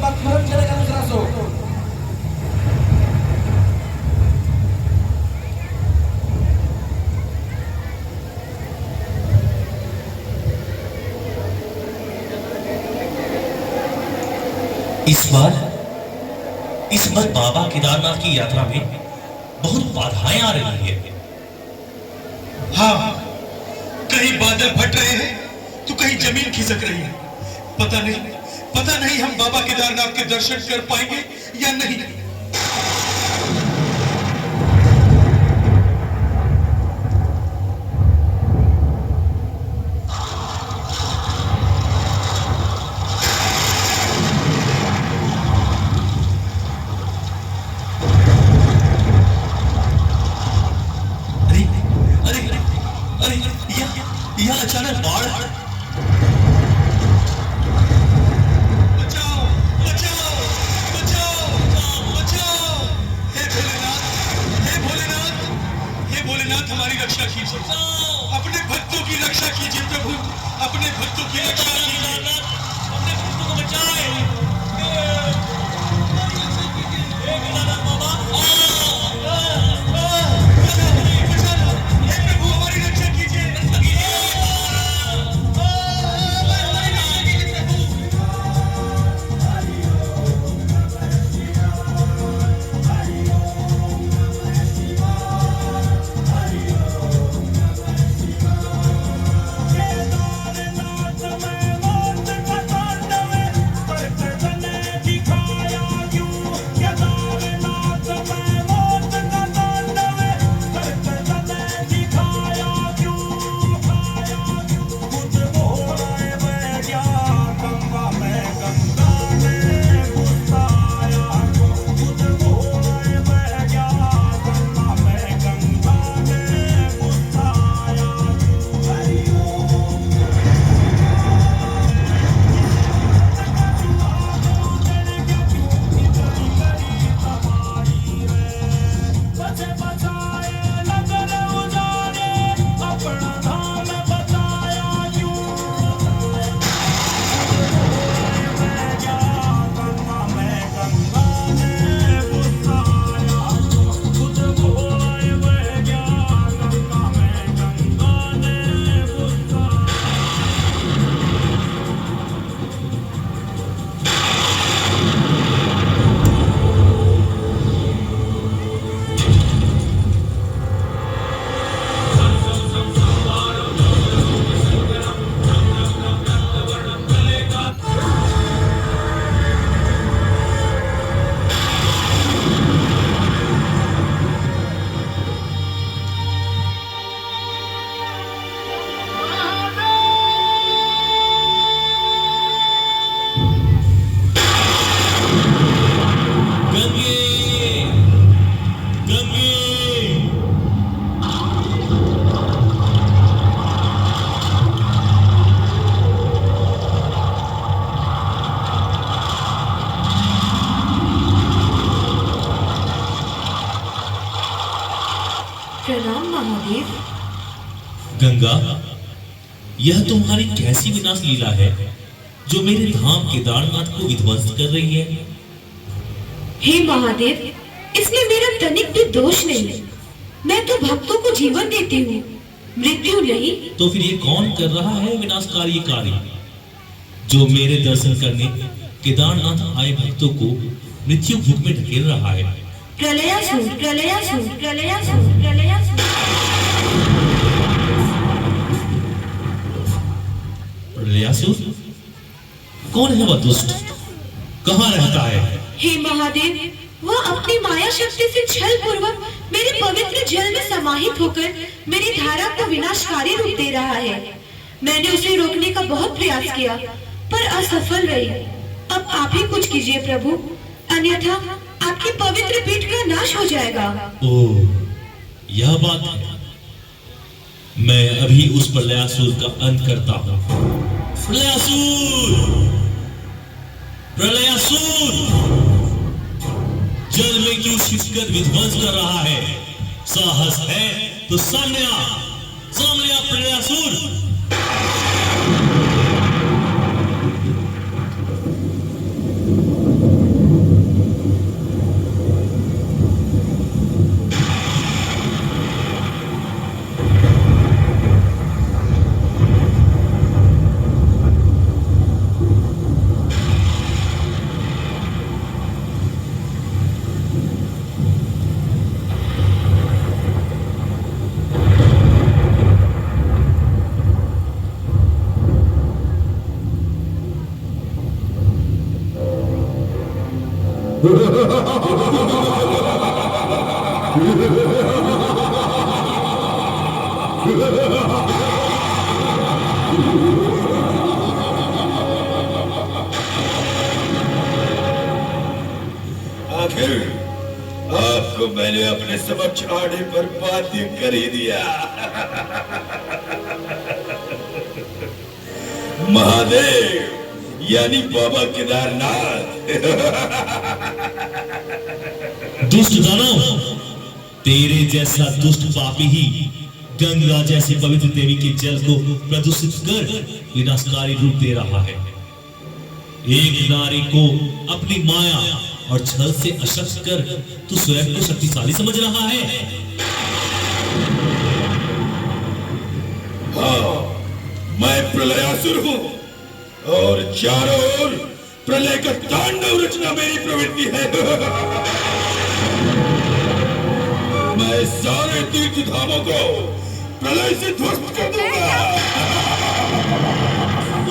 बाद तुरंत चलेगा दूसरा शो। इस बार बाबा केदारनाथ की यात्रा में बहुत बाधाएं आ रही है। हाँ, कहीं बादल फट रहे हैं तो कहीं जमीन खिसक रही है। पता नहीं हम बाबा केदारनाथ के दर्शन कर पाएंगे या नहीं। यह अचानक बाढ़। बचाओ बचाओ बचाओ बचाओ। हे भोलेनाथ हमारी रक्षा कीजिए। अपने भक्तों की रक्षा कीजिए प्रभु, अपने भक्तों की रक्षा कीजिए। अपने भक्तों को बचाए। बाबा प्रणाम महादेव। गंगा, यह तुम्हारी कैसी विनाश लीला है जो मेरे धाम केदारनाथ को विध्वंस कर रही है? हे महादेव, इसमें मेरा तनिक भी दोष नहीं। मैं तो भक्तों को जीवन देती हूँ, मृत्यु नहीं। तो फिर ये कौन कर रहा है विनाशकारी कार्य जो मेरे दर्शन करने केदारनाथ आए भक्तों को मृत्यु भूख में ढकेल रहा है? प्रलयासुर, प्रलयासुर, प्रलयासुर, प्रलयासुर। प्रलयासुर? कौन है वह दुष्ट? कहाँ रहता है? हे महादेव, वह अपनी माया शक्ति से छल पूर्वक मेरे पवित्र जल में समाहित होकर मेरी धारा को विनाशकारी रूप दे रहा है। मैंने उसे रोकने का बहुत प्रयास किया पर असफल रही। अब आप ही कुछ कीजिए प्रभु, अन्यथा आपकी पवित्र पीठ का नाश हो जाएगा। ओह, यह बात है। मैं अभी उस प्रलयासुर का अंत करता हूँ। प्रलयासुर! प्रलयासुर! जल में क्यों छिपकर विध्वंस कर रहा है? साहस है तो सामने आ, सामने आ प्रलयासुर! आखिर आपको मैंने अपने समक्ष आने पर बाध्य कर ही दिया। महादेव यानी बाबा केदारनाथ। दुष्ट दानव, तेरे जैसा दुष्ट पापी ही गंगा जैसी पवित्र देवी के जल को प्रदूषित कर विनाशकारी रूप दे रहा है। एक नारी को अपनी माया और छल से अशक्त कर तू स्वयं को शक्तिशाली समझ रहा है। हाँ, मैं प्रलयासुर हूँ और चारों ओर प्रलय का तांडव रचना मेरी प्रवृत्ति है। मैं सारे तीर्थ धामों को प्रलय से ध्वस्त कर दूंगा।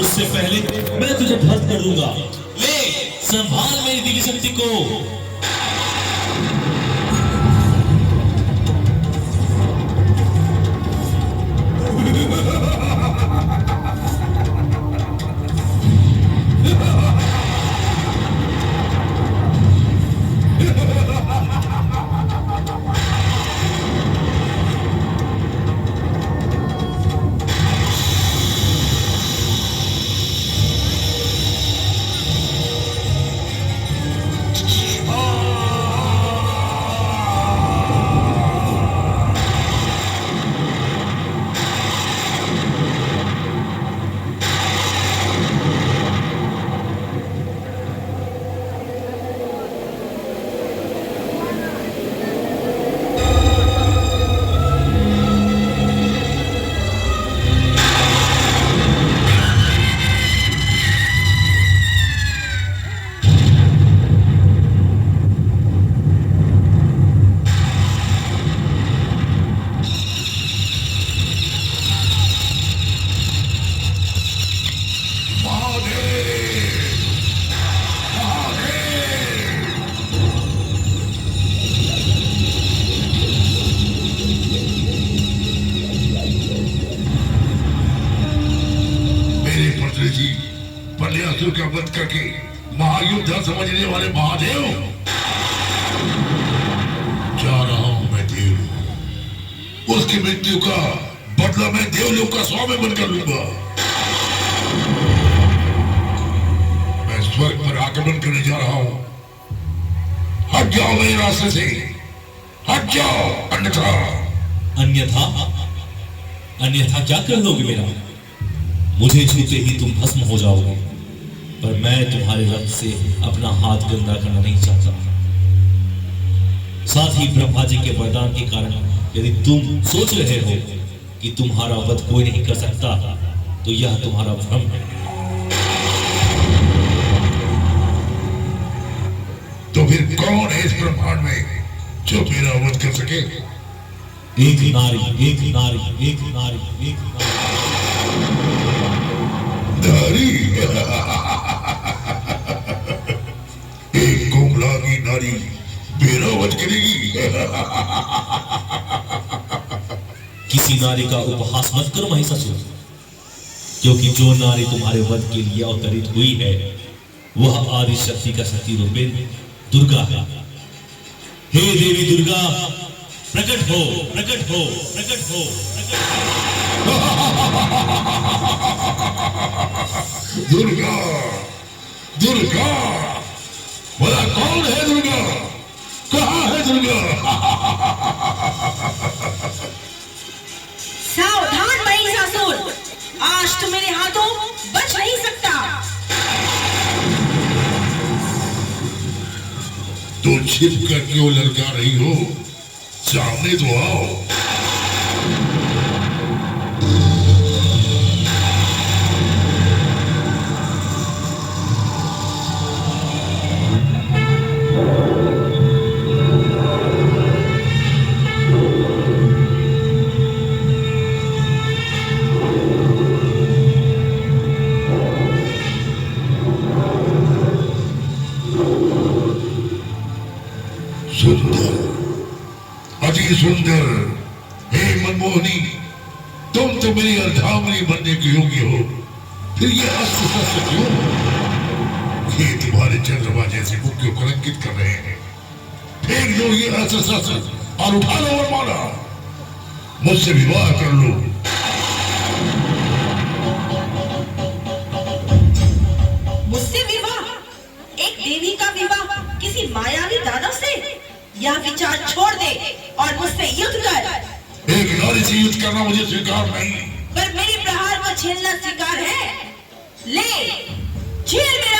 उससे पहले मैं तुझे ध्वस्त कर दूंगा। ले संभाल मेरी दिव्य शक्ति को। असुर का वध करके महायुद्ध समझने वाले महादेव, जा रहा हूं मैं देव। उसकी मृत्यु का बदला मैं देवलोक का स्वामी बनकर लूंगा। मैं स्वर्ग पर आक्रमण करने जा रहा हूं। हट जाओ मेरे रास्ते से, हट जाओ, अन्यथा अन्यथा अन्यथा क्या कर लोगे मेरा? मुझे छूते ही तुम भस्म हो जाओगे, पर मैं तुम्हारे रक्त से अपना हाथ गंदा करना नहीं चाहता। साथ ही ब्रह्मा जी के वरदान के कारण यदि तुम सोच रहे हो कि तुम्हारा वध कोई नहीं कर सकता, तो यह तुम्हारा भ्रम है। तो फिर कौन है इस ब्रह्मांड में जो मेरा वध कर सके? एक नारी, एक नारी, एक नारी, एक नारी। नारी एक कोमला की नारी मेरा वध करेगी? किसी नारी का उपहास मत करो महिषासुर, क्योंकि जो नारी तुम्हारे वध के लिए अवतरित हुई है वह आदि शक्ति का शक्ति रूपेण दुर्गा है। हे देवी दुर्गा, प्रकट हो, प्रकट हो, प्रकट हो, प्रकट हो। दुर्गा, दुर्गा, बोला कौन है दुर्गा? कहाँ है दुर्गा? सावधान महिषासुर, आज तो मेरे हाथों बच नहीं सकता। तो छिप कर क्यों ललका रही हो? सामने तो आओ। सुंदर, अति सुंदर, हे मनमोहनी, तुम तो मेरी अर्धांगिनी बनने की योग्य हो, फिर ये अस्त्र शस्त्र क्यों? ये तुम्हारे चंद्रमा जैसे मुख को कलंकित कर रहे हैं। फेंक दो ये अस्त्र शस्त्र और उठा लो वरमाला, मुझसे विवाह कर लो। मुझसे विवाह? एक देवी का विवाह किसी मायावी दानव से? यह विचार छोड़ दे और मुझसे युद्ध कर। एक नारी से युद्ध करना मुझे स्वीकार नहीं। पर मेरे प्रहार को झेलना स्वीकार है। ले, झेल मेरा